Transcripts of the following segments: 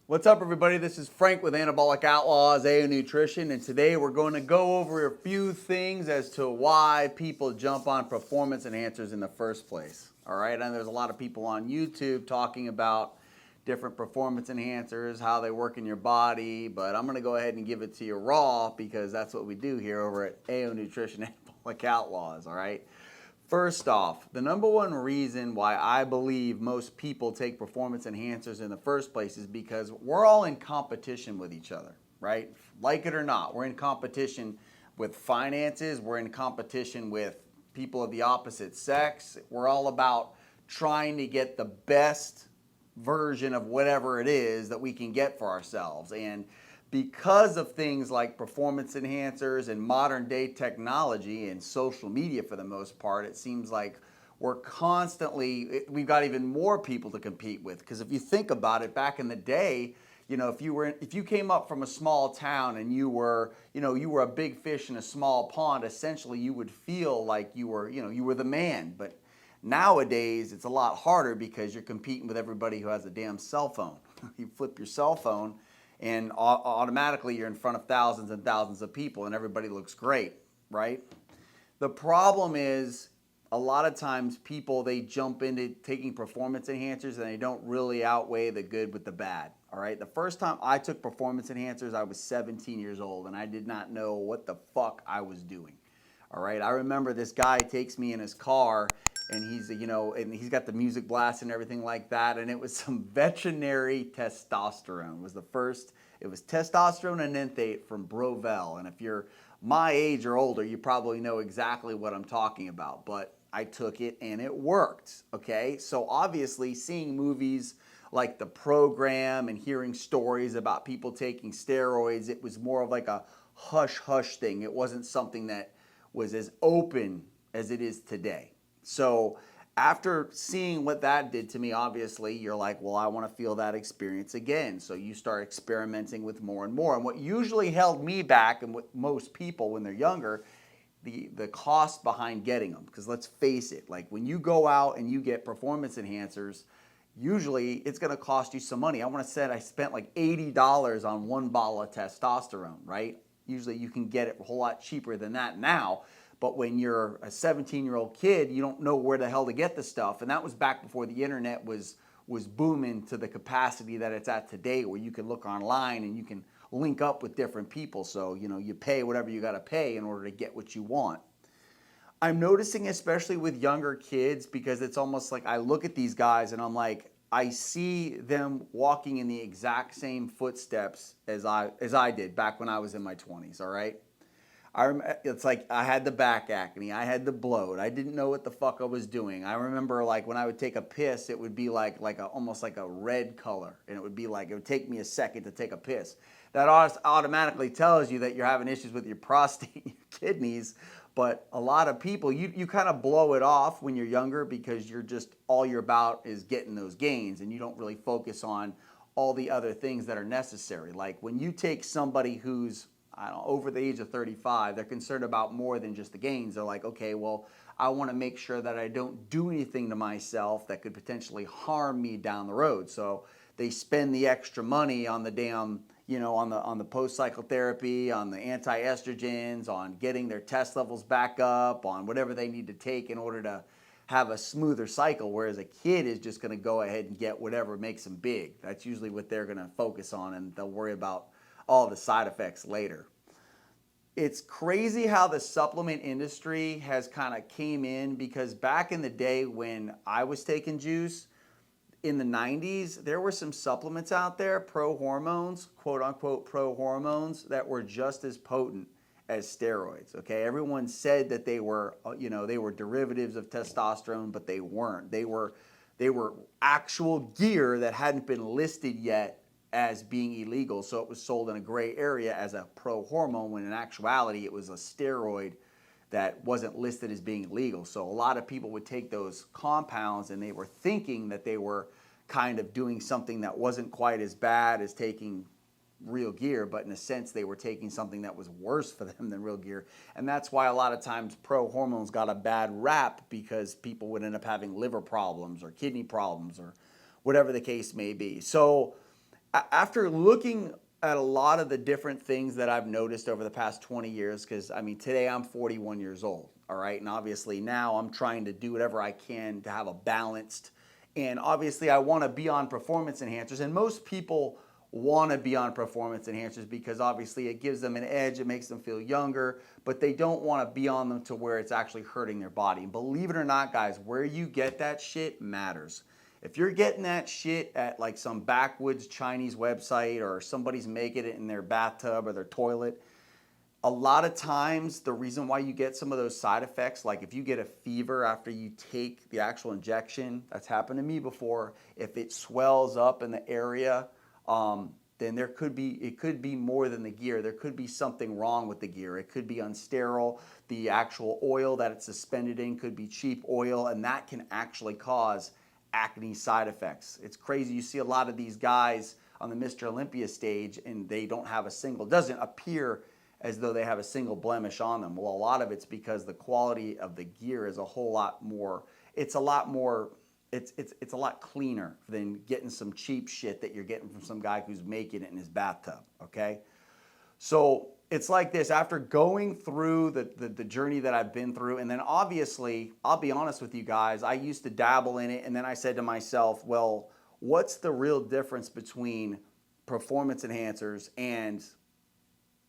What's up, everybody? This is Frank with Anabolic Outlaws AO Nutrition, and today we're going to go over a few things as to why people jump on performance enhancers in the first place. All right, and there's a lot of people on YouTube talking about different performance enhancers, how they work in your body, but I'm going to go ahead and give it to you raw because that's what we do here over at AO Nutrition Anabolic Outlaws. All right. First off, the number one reason why I believe most people take performance enhancers in the first place is because we're all in competition with each other, right? Like it or not, we're in competition with finances, we're in competition with people of the opposite sex. We're all about trying to get the best version of whatever it is that we can get for ourselves. And because of things like performance enhancers and modern day technology and social media for the most part, it seems like we've got even more people to compete with. Because if you think about it, back in the day, if you came up from a small town and you were a big fish in a small pond, essentially you would feel like you were the man. But nowadays it's a lot harder because you're competing with everybody who has a damn cell phone. You flip your cell phone and automatically you're in front of thousands and thousands of people and everybody looks great, right? The problem is a lot of times people, they jump into taking performance enhancers and they don't really outweigh the good with the bad, all right? The first time I took performance enhancers, I was 17 years old and I did not know what the fuck I was doing. All right, I remember this guy takes me in his car and he's got the music blast and everything like that, and it was some veterinary testosterone was the first. It was testosterone and enanthate from Brovel, and if you're my age or older, you probably know exactly what I'm talking about, but I took it and it worked, okay? So obviously seeing movies like The Program and hearing stories about people taking steroids, it was more of like a hush-hush thing. It wasn't something that was as open as it is today. So after seeing what that did to me, obviously you're like, well, I want to feel that experience again. So you start experimenting with more and more. And what usually held me back, and what most people when they're younger, the cost behind getting them. Because let's face it, like when you go out and you get performance enhancers, usually it's going to cost you some money. I want to say I spent like $80 on one bottle of testosterone, right? Usually you can get it a whole lot cheaper than that now. But when you're a 17-year-old kid, you don't know where the hell to get the stuff. And that was back before the internet was booming to the capacity that it's at today, where you can look online and you can link up with different people. So, you pay whatever you got to pay in order to get what you want. I'm noticing, especially with younger kids, because it's almost like I look at these guys and I'm like, I see them walking in the exact same footsteps as I did back when I was in my 20s, all right? It's like I had the back acne, I had the bloat, I didn't know what the fuck I was doing. I remember like when I would take a piss, it would be almost like a red color, and it would take me a second to take a piss. That automatically tells you that you're having issues with your prostate and your kidneys. But a lot of people, you kind of blow it off when you're younger because all you're about is getting those gains, and you don't really focus on all the other things that are necessary. Like when you take somebody who's, I don't know, over the age of 35, they're concerned about more than just the gains. They're like, okay, well, I want to make sure that I don't do anything to myself that could potentially harm me down the road. So they spend the extra money on the damn, on the post-psychotherapy, on the anti-estrogens, on getting their test levels back up, on whatever they need to take in order to have a smoother cycle, whereas a kid is just going to go ahead and get whatever makes them big. That's usually what they're going to focus on, and they'll worry about all the side effects later. It's crazy how the supplement industry has kind of came in, because back in the day when I was taking juice, in the 90s, there were some supplements out there, pro hormones, quote unquote pro hormones, that were just as potent as steroids. Okay, everyone said that they were, they were derivatives of testosterone, but they weren't. They were actual gear that hadn't been listed yet as being illegal, so it was sold in a gray area as a pro hormone, when in actuality it was a steroid that wasn't listed as being legal. So a lot of people would take those compounds and they were thinking that they were kind of doing something that wasn't quite as bad as taking real gear, but in a sense they were taking something that was worse for them than real gear. And that's why a lot of times pro hormones got a bad rap, because people would end up having liver problems or kidney problems or whatever the case may be. So after looking at a lot of the different things that I've noticed over the past 20 years, because I mean, today I'm 41 years old, all right? And obviously now I'm trying to do whatever I can to have a balanced, and obviously I want to be on performance enhancers. And most people want to be on performance enhancers because obviously it gives them an edge, it makes them feel younger, but they don't want to be on them to where it's actually hurting their body. And believe it or not, guys, where you get that shit matters. If you're getting that shit at like some backwoods Chinese website or somebody's making it in their bathtub or their toilet, a lot of times the reason why you get some of those side effects, like if you get a fever after you take the actual injection, that's happened to me before, if it swells up in the area, then it could be more than the gear. There could be something wrong with the gear. It could be unsterile. The actual oil that it's suspended in could be cheap oil, and that can actually cause acne side effects. It's crazy. You see a lot of these guys on the Mr. Olympia stage and they don't have doesn't appear as though they have a single blemish on them. Well, a lot of it's because the quality of the gear is a whole lot more, it's a lot cleaner than getting some cheap shit that you're getting from some guy who's making it in his bathtub, okay? So it's like this, after going through the journey that I've been through, and then obviously, I'll be honest with you guys, I used to dabble in it, and then I said to myself, well, what's the real difference between performance enhancers and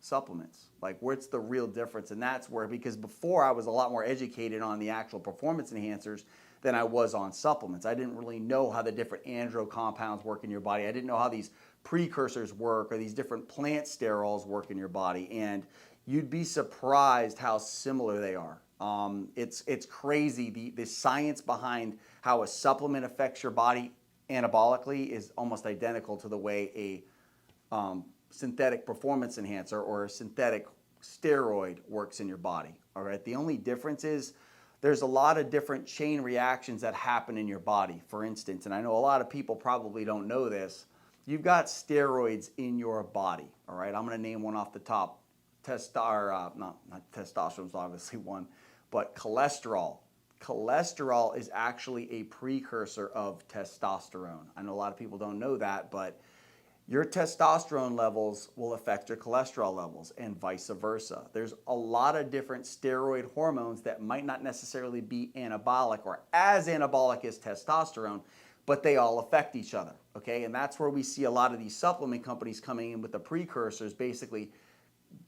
supplements? Like, what's the real difference? And that's where, because before I was a lot more educated on the actual performance enhancers than I was on supplements. I didn't really know how the different andro compounds work in your body. I didn't know how these precursors work or these different plant sterols work in your body, and you'd be surprised how similar they are. It's crazy. The science behind how a supplement affects your body anabolically is almost identical to the way a synthetic performance enhancer or a synthetic steroid works in your body. All right. The only difference is there's a lot of different chain reactions that happen in your body. For instance, and I know a lot of people probably don't know this, you've got steroids in your body, all right? I'm going to name one off the top. Not testosterone is obviously one, but cholesterol. Cholesterol is actually a precursor of testosterone. I know a lot of people don't know that, but your testosterone levels will affect your cholesterol levels and vice versa. There's a lot of different steroid hormones that might not necessarily be anabolic or as anabolic as testosterone, but they all affect each other, okay? And that's where we see a lot of these supplement companies coming in with the precursors, basically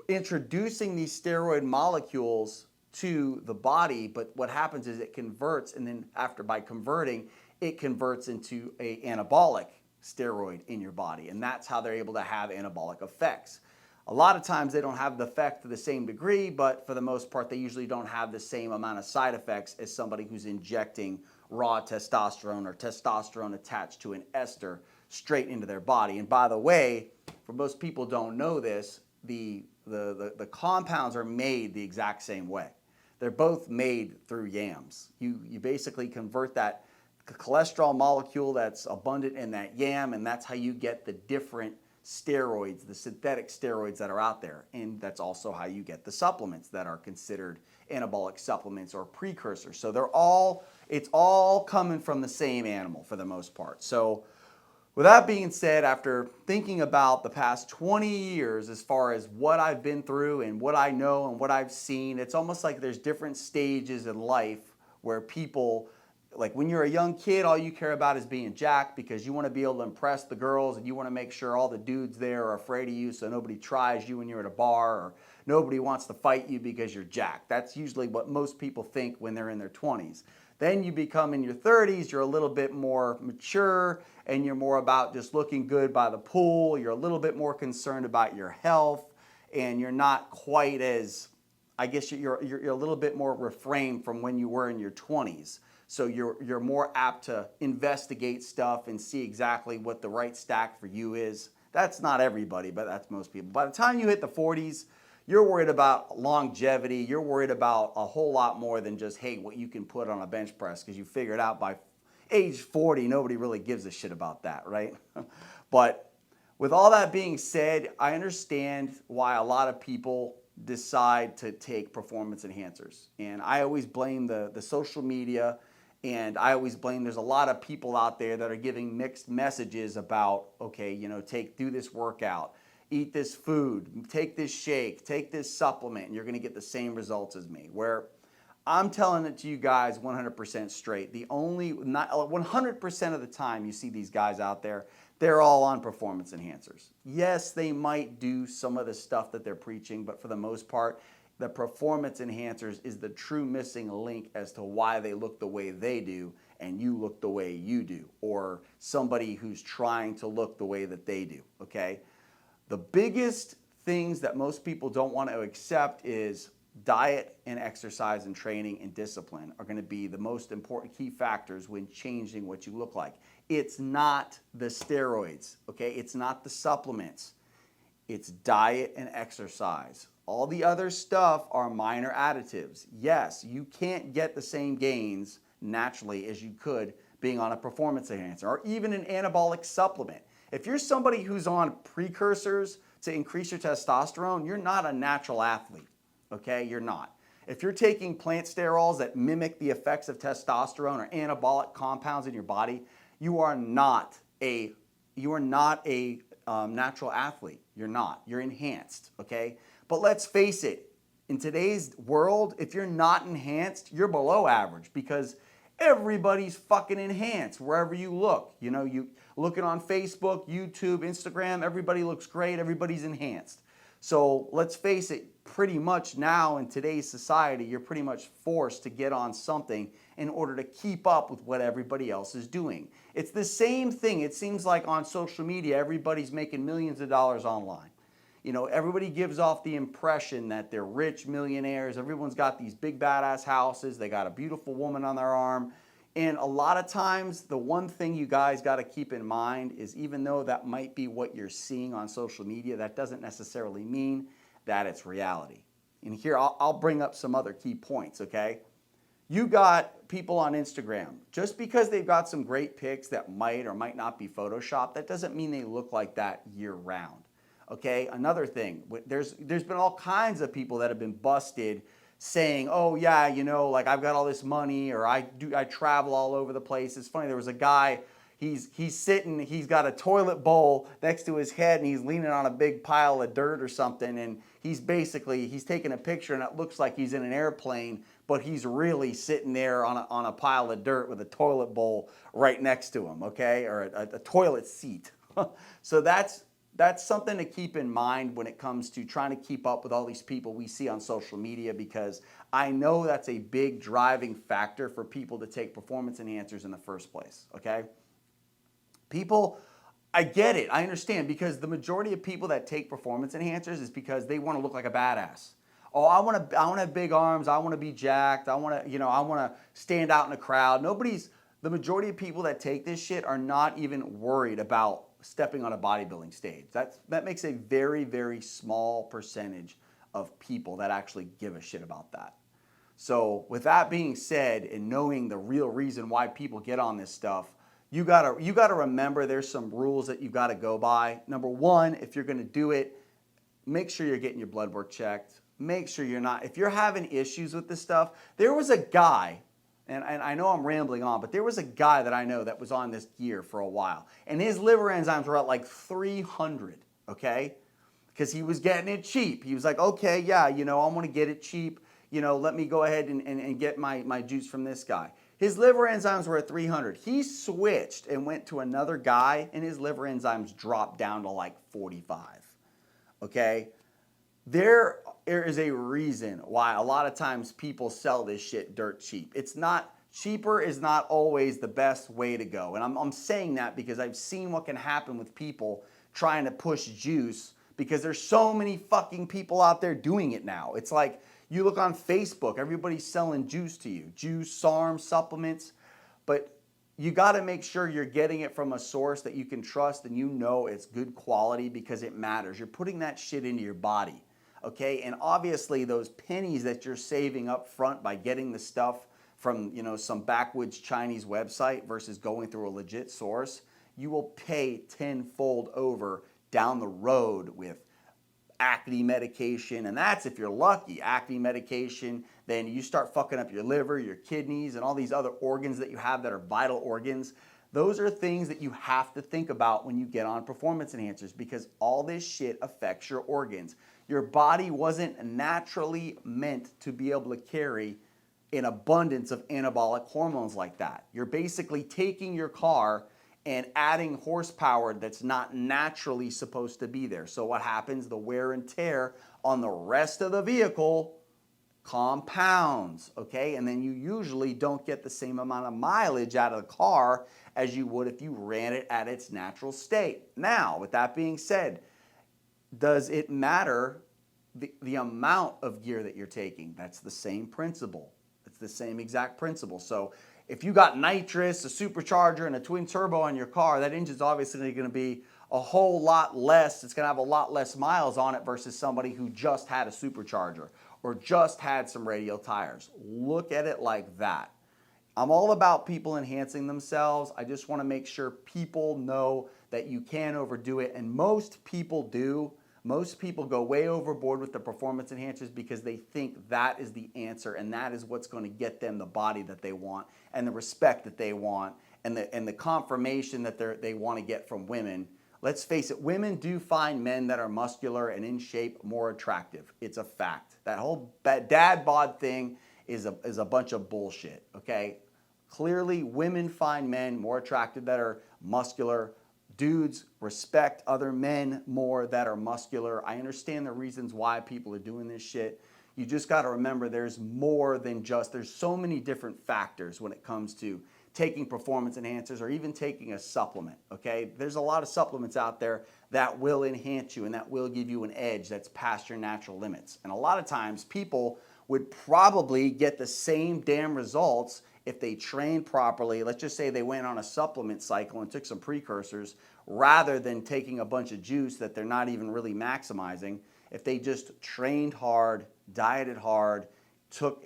introducing these steroid molecules to the body, but what happens is it converts, and then by converting, it converts into a anabolic steroid in your body, and that's how they're able to have anabolic effects. A lot of times they don't have the effect to the same degree, but for the most part, they usually don't have the same amount of side effects as somebody who's injecting raw testosterone or testosterone attached to an ester straight into their body. And by the way, for most people don't know this, the compounds are made the exact same way. They're both made through yams. You basically convert that cholesterol molecule that's abundant in that yam, and that's how you get the different steroids, the synthetic steroids that are out there. And that's also how you get the supplements that are considered anabolic supplements or precursors. So it's all coming from the same animal for the most part. So with that being said, after thinking about the past 20 years as far as what I've been through and what I know and what I've seen, it's almost like there's different stages in life where people, like when you're a young kid, all you care about is being jacked because you want to be able to impress the girls and you want to make sure all the dudes there are afraid of you so nobody tries you when you're at a bar, or nobody wants to fight you because you're jacked. That's usually what most people think when they're in their 20s. Then you become in your 30s, you're a little bit more mature and you're more about just looking good by the pool. You're a little bit more concerned about your health and you're not quite as, I guess you're a little bit more refrained from when you were in your 20s. So you're more apt to investigate stuff and see exactly what the right stack for you is. That's not everybody, but that's most people. By the time you hit the 40s, you're worried about longevity. You're worried about a whole lot more than just, hey, what you can put on a bench press, because you figured out by age 40, nobody really gives a shit about that, right? But with all that being said, I understand why a lot of people decide to take performance enhancers. And I always blame the social media And I always blame, there's a lot of people out there that are giving mixed messages about, okay, you know, do this workout, eat this food, take this shake, take this supplement, and you're going to get the same results as me. Where I'm telling it to you guys 100% straight. Not 100% of the time you see these guys out there, they're all on performance enhancers. Yes, they might do some of the stuff that they're preaching, but for the most part, the performance enhancers is the true missing link as to why they look the way they do and you look the way you do, or somebody who's trying to look the way that they do, okay? The biggest things that most people don't want to accept is diet and exercise and training and discipline are going to be the most important key factors when changing what you look like. It's not the steroids, okay? It's not the supplements. It's diet and exercise. All the other stuff are minor additives. Yes, you can't get the same gains naturally as you could being on a performance enhancer or even an anabolic supplement. If you're somebody who's on precursors to increase your testosterone, you're not a natural athlete, okay? You're not. If you're taking plant sterols that mimic the effects of testosterone or anabolic compounds in your body, you are not a natural athlete. You're not. You're enhanced, okay? But let's face it, in today's world, if you're not enhanced, you're below average because everybody's fucking enhanced wherever you look. You know, you looking on Facebook, YouTube, Instagram, everybody looks great, everybody's enhanced. So let's face it, pretty much now in today's society, you're pretty much forced to get on something in order to keep up with what everybody else is doing. It's the same thing. It seems like on social media, everybody's making millions of dollars online. You know, everybody gives off the impression that they're rich millionaires. Everyone's got these big badass houses. They got a beautiful woman on their arm. And a lot of times, the one thing you guys got to keep in mind is even though that might be what you're seeing on social media, that doesn't necessarily mean that it's reality. And here, I'll bring up some other key points, okay? You got people on Instagram. Just because they've got some great pics that might or might not be Photoshopped, that doesn't mean they look like that year round. Okay, another thing, there's been all kinds of people that have been busted saying, oh yeah, you know, like I've got all this money or I travel all over the place. It's funny, there was a guy, he's sitting, he's got a toilet bowl next to his head and he's leaning on a big pile of dirt or something, and he's taking a picture and it looks like he's in an airplane, but he's really sitting there on a pile of dirt with a toilet bowl right next to him, okay, or a toilet seat. So that's something to keep in mind when it comes to trying to keep up with all these people we see on social media, because I know that's a big driving factor for people to take performance enhancers in the first place, okay? People, I get it, I understand, because the majority of people that take performance enhancers is because they want to look like a badass. Oh, I want to have big arms, I want to be jacked, I want to stand out in a crowd. The majority of people that take this shit are not even worried about stepping on a bodybuilding stage. That makes a very, very small percentage of people that actually give a shit about that. So with that being said, and knowing the real reason why people get on this stuff, you gotta remember there's some rules that you gotta go by. Number one, if you're gonna do it, make sure you're getting your blood work checked. Make sure you're not, if you're having issues with this stuff, there was a guy, and I know I'm rambling on, but there was a guy that I know that was on this gear for a while, and his liver enzymes were at like 300, okay? Because he was getting it cheap. He was like, okay, yeah, I want to get it cheap. Let me go ahead and get my juice from this guy. His liver enzymes were at 300. He switched and went to another guy, and his liver enzymes dropped down to like 45, okay? There is a reason why a lot of times people sell this shit dirt cheap. Cheaper is not always the best way to go. And I'm saying that because I've seen what can happen with people trying to push juice, because there's so many fucking people out there doing it now. It's like you look on Facebook, everybody's selling juice to you. Juice, SARM, supplements. But you got to make sure you're getting it from a source that you can trust and it's good quality, because it matters. You're putting that shit into your body. Okay, and obviously those pennies that you're saving up front by getting the stuff from some backwoods Chinese website versus going through a legit source, you will pay tenfold over down the road with acne medication, and that's if you're lucky, acne medication, then you start fucking up your liver, your kidneys, and all these other organs that you have that are vital organs. Those are things that you have to think about when you get on performance enhancers, because all this shit affects your organs. Your body wasn't naturally meant to be able to carry an abundance of anabolic hormones like that. You're basically taking your car and adding horsepower that's not naturally supposed to be there. So what happens? The wear and tear on the rest of the vehicle compounds, okay? And then you usually don't get the same amount of mileage out of the car as you would if you ran it at its natural state. Now, with that being said, does it matter the amount of gear that you're taking? That's the same principle. It's the same exact principle. So if you got nitrous, a supercharger, and a twin turbo on your car, that engine's obviously going to be a whole lot less. It's going to have a lot less miles on it versus somebody who just had a supercharger or just had some radial tires. Look at it like that. I'm all about people enhancing themselves. I just want to make sure people know that you can overdo it, and most people do. Most people go way overboard with the performance enhancers because they think that is the answer and that is what's going to get them the body that they want and the respect that they want and the confirmation that they want to get from women. Let's face it, women do find men that are muscular and in shape more attractive. It's a fact. That whole dad bod thing is a bunch of bullshit, okay? Clearly, women find men more attractive that are muscular. Dudes respect other men more that are muscular. I understand the reasons why people are doing this shit. You just got to remember there's more than just, there's so many different factors when it comes to taking performance enhancers or even taking a supplement, okay? There's a lot of supplements out there that will enhance you and that will give you an edge that's past your natural limits. And a lot of times people would probably get the same damn results if they trained properly. Let's just say they went on a supplement cycle and took some precursors rather than taking a bunch of juice that they're not even really maximizing. If they just trained hard, dieted hard, took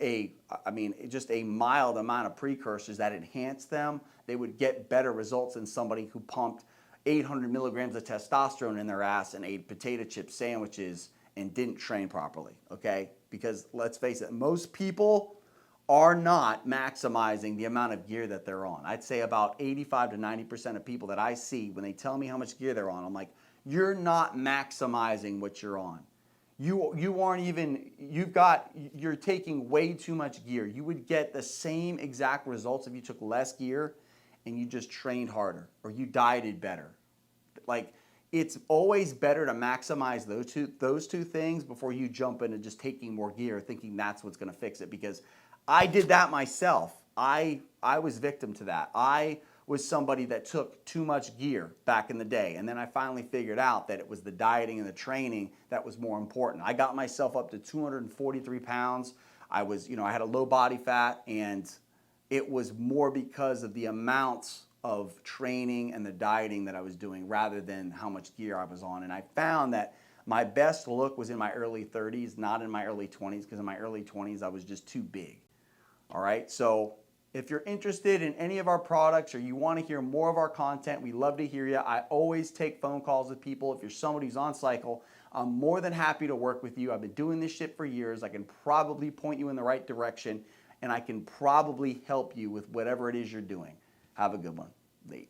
just a mild amount of precursors that enhanced them, they would get better results than somebody who pumped 800 milligrams of testosterone in their ass and ate potato chip sandwiches and didn't train properly, okay? Because let's face it, most people are not maximizing the amount of gear that they're on. I'd say about 85 to 90% of people that I see, when they tell me how much gear they're on, I'm like, you're not maximizing what you're on. You aren't even, you're taking way too much gear. You would get the same exact results if you took less gear and you just trained harder or you dieted better. Like, it's always better to maximize those two things before you jump into just taking more gear thinking that's what's going to fix it, because I did that myself. I was victim to that. I was somebody that took too much gear back in the day, and then I finally figured out that it was the dieting and the training that was more important. I got myself up to 243 pounds. I had a low body fat, and it was more because of the amounts of training and the dieting that I was doing rather than how much gear I was on. And I found that my best look was in my early 30s, not in my early 20s, because in my early 20s I was just too big. All right, so if you're interested in any of our products or you want to hear more of our content, we love to hear you. I always take phone calls with people. If you're somebody who's on cycle, I'm more than happy to work with you. I've been doing this shit for years. I can probably point you in the right direction, and I can probably help you with whatever it is you're doing. Have a good one. Late.